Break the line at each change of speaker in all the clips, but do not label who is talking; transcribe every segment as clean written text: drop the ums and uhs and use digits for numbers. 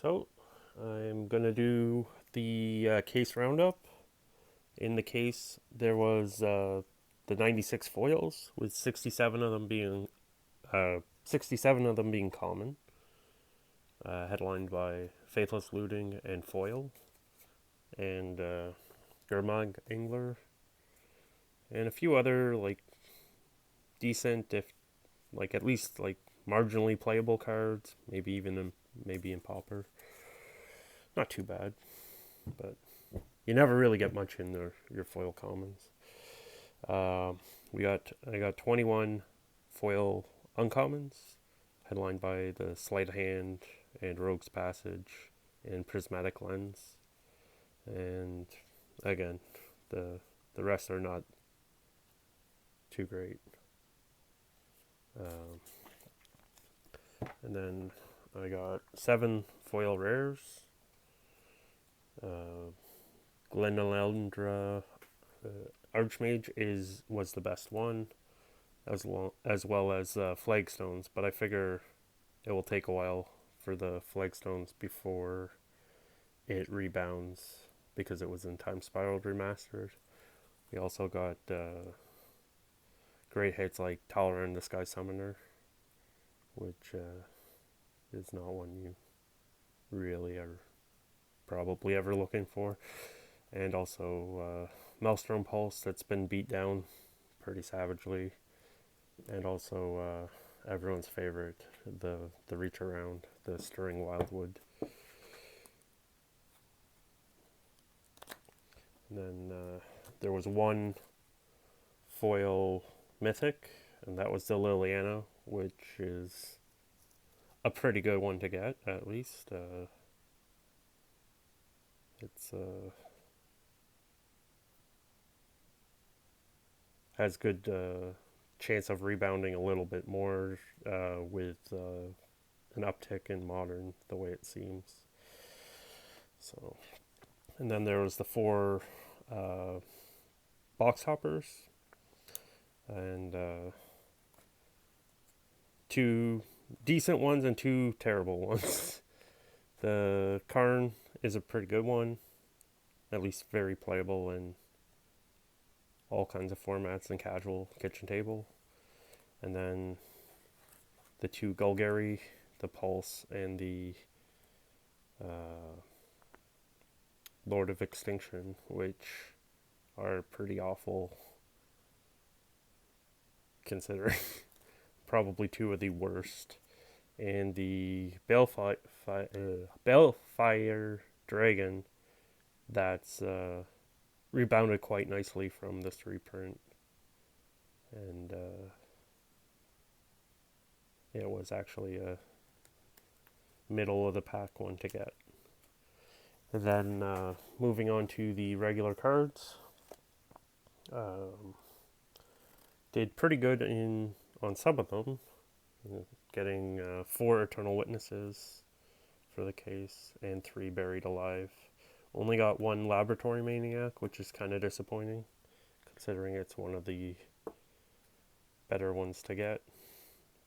So, I'm gonna do the case roundup. In the case, there was the 96 foils, with 67 of them being common, headlined by Faithless Looting and Foil, and Gurmag Angler, and a few other decent, if at least marginally playable cards, maybe in Pauper. Not too bad, but you never really get much in your foil commons. Uh, I got 21 foil uncommons, headlined by the Sleight of Hand and Rogue's Passage and Prismatic Lens. And again, the the rest are not too great. Um, and then I got 7 foil rares. Uh, Glenalendra Archmage was the best one, as well as flagstones. But I figure it will take a while for the flagstones before it rebounds because it was in Time Spiral Remastered. We also got great hits like Tolerant the Sky Summoner, which is not one you really are probably ever looking for, and also Maelstrom Pulse that's been beat down pretty savagely, and also everyone's favorite, the reach around, the Stirring Wildwood. And then there was one foil mythic, and that was the Liliana, which is a pretty good one to get, at least. It's has good chance of rebounding a little bit more with an uptick in modern, the way it seems. So, and then there was the 4 uh, box hoppers and 2 decent ones and 2 terrible ones. The Karn is a pretty good one, at least very playable in all kinds of formats and casual kitchen table. And then the 2 Golgari, the Pulse, and the uh, Lord of Extinction, which are pretty awful considering probably 2 of the worst. And the Balefire Dragon that's rebounded quite nicely from this reprint, and it was actually a middle of the pack one to get. And then moving on to the regular cards, um, did pretty good in on some of them, getting 4 Eternal Witnesses for the case and 3 Buried Alive. Only got 1 Laboratory Maniac, which is kind of disappointing, considering it's one of the better ones to get.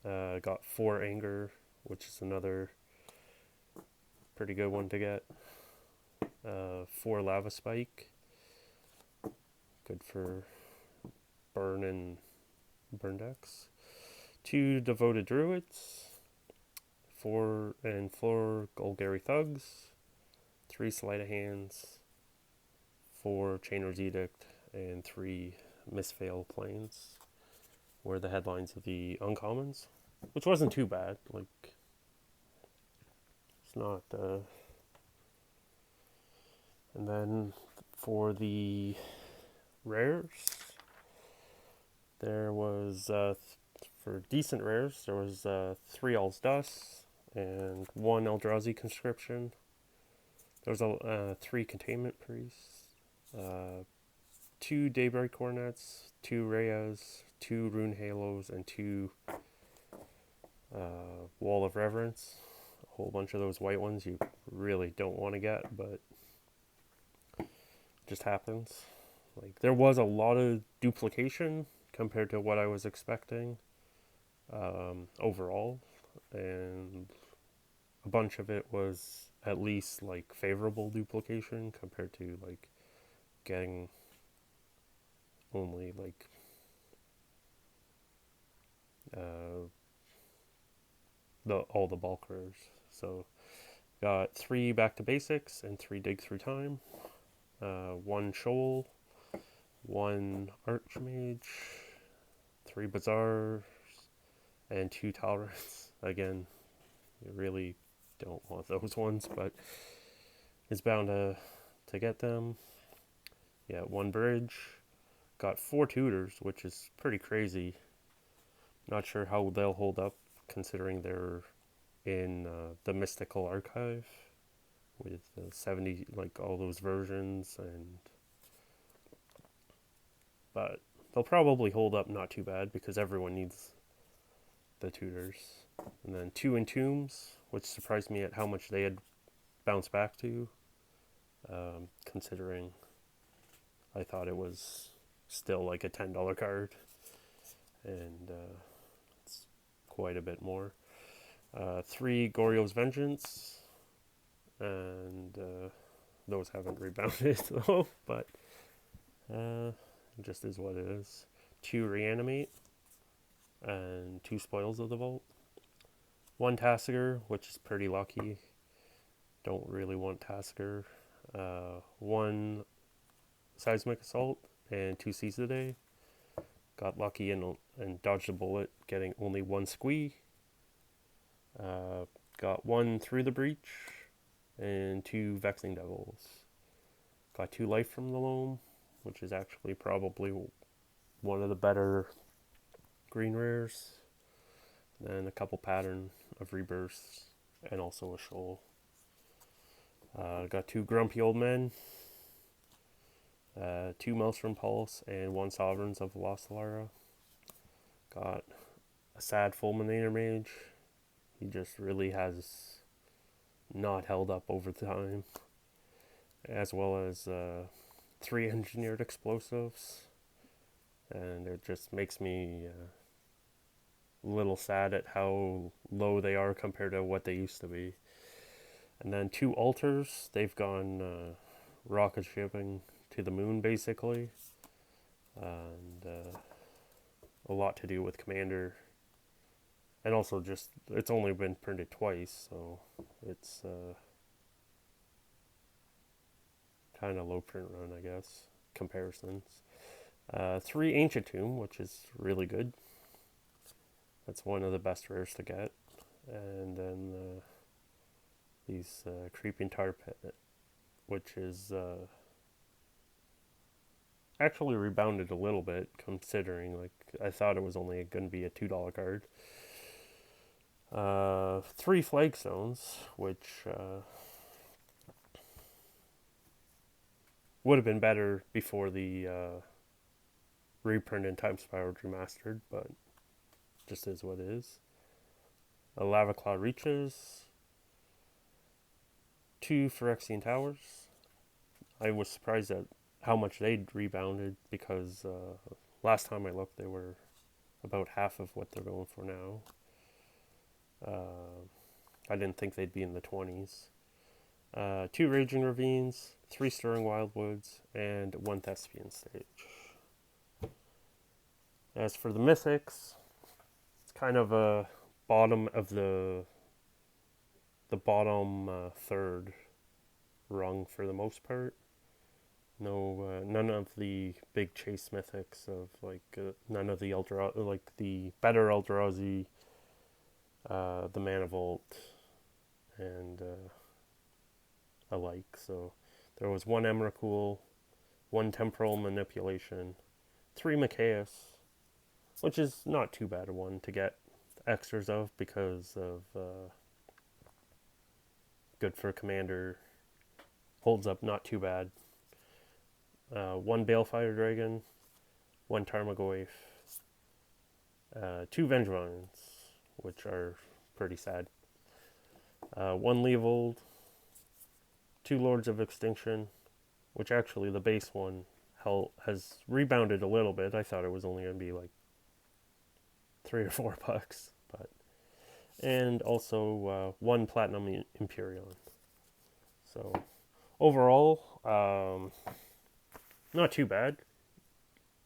Got 4 Anger, which is another pretty good one to get. 4 Lava Spike, good for burn and burn decks. 2 Devoted Druids, 4 Golgari Thugs, 3 Sleight of Hands, 4 Chainer's Edict, and 3 Misfail Plains were the headlines of the uncommons, which wasn't too bad. It's not. And then for the rares, there was for decent rares, there was 3 All's Dust and 1 Eldrazi Conscription. There was 3 Containment Priests, 2 Daybreak Cornets, 2 Reyes, 2 Rune Halos, and 2 Wall of Reverence. A whole bunch of those white ones you really don't want to get, but it just happens. There was a lot of duplication compared to what I was expecting overall, and a bunch of it was at least like favorable duplication compared to like getting only like all the bulk rares. So got 3 back to basics and 3 dig through time, 1 shoal, 1 archmage, 3 bazaars, and 2 tolerance. Again, you really don't want those ones, but it's bound to get them. Yeah, 1 bridge. Got 4 tutors, which is pretty crazy. Not sure how they'll hold up considering they're in the Mystical Archive with 70, like all those versions, but they'll probably hold up not too bad because everyone needs the tutors. And then 2 entombs, which surprised me at how much they had bounced back to, considering I thought it was still like a $10 card, and it's quite a bit more. 3 Goryo's Vengeance, and those haven't rebounded though, but it just is what it is. 2 Reanimate, and 2 Spoils of the Vault. 1 Tasigur, which is pretty lucky. Don't really want Tasigur. 1 Seismic Assault, and 2 Seize the Day. Got lucky and dodged a bullet, getting only 1 Squee. Got 1 Through the Breach, and 2 Vexing Devils. Got 2 Life from the Loam, which is actually probably one of the better green rares. Then a couple Pattern of Rebirths, and also a Shoal. Got 2 Grumpy Old Men, 2 Maelstrom Pulse, and 1 Sovereigns of Lost Lara. Got a sad Fulminator Mage. He just really has not held up over time. As well as 3 Engineered Explosives. And it just makes me a little sad at how low they are compared to what they used to be. And then 2 Altars. They've gone rocket shipping to the moon, basically. And a lot to do with Commander. And also just, it's only been printed twice, so it's kind of low print run, I guess, comparisons. 3 Ancient Tomb, which is really good. That's one of the best rares to get. And then these Creeping Tar Pit, which is actually rebounded a little bit, considering like I thought it was only going to be a $2 card. 3 Flagstones, which would have been better before the reprint in Time Spiral Remastered, but just is what it is. A Lava Cloud Reaches, 2 Phyrexian Towers. I was surprised at how much they'd rebounded because last time I looked they were about half of what they're going for now. I didn't think they'd be in the 20s. 2 Raging Ravines, 3 Stirring Wildwoods, and 1 Thespian Stage. As for the Mythics, it's kind of a bottom of the bottom third rung for the most part. No, none of the big chase mythics of like none of the like the better Eldrazi, the Manifold, and alike. So there was 1 Emrakul, 1 Temporal Manipulation, 3 Mikaeus, which is not too bad a one to get extras of because of good for Commander, holds up not too bad. 1 Balefire Dragon, 1 Tarmogoyf, 2 Vengevines, which are pretty sad. 1 Leovold, 2 Lords of Extinction, which actually the base one has rebounded a little bit. I thought it was only going to be like $3 or $4, but and also 1 Platinum Imperion. So overall, not too bad.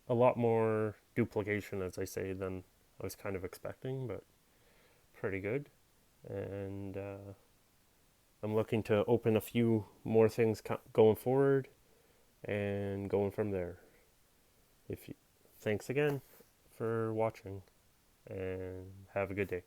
A lot more duplication, as I say, than I was kind of expecting, but pretty good. And I'm looking to open a few more things going forward and going from there. If you, Thanks again for watching, and have a good day.